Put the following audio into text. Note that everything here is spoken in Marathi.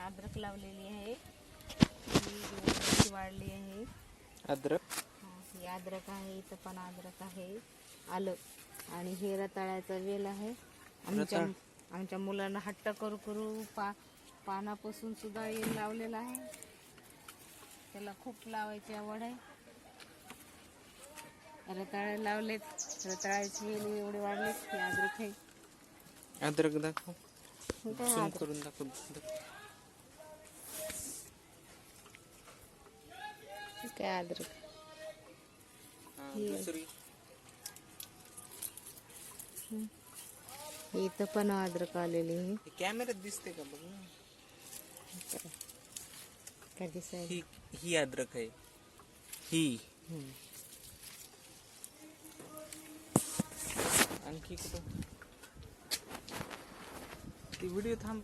अद्रक लावलेली आहे, ही व्यवस्थित वाढली आहे. अद्रक ही अद्रक आहे, इथं पण अद्रक आहे, आलं आणि हे रताळ्याचा वेल आहे. आमच्या मुलांना हट्ट करू करू पानापासून सुद्धा वेल लावलेला आहे. त्याला खूप लावायची आवड आहे. रताळे लावलेत, रताळ्याचे वेल एवढे वाढलेत. हे अद्रक आहे. अद्रक दाखव, हे काय झूम अद्रक? करून दाखव. हे काय अद्रक? दुसरी इथं पण अद्रक आलेली आहे. कॅमेऱ्यात दिसते का बघ ना. काय दिसायला? ही अद्रक आहे. ही आणखी कुठं ती व्हिडिओ थांब.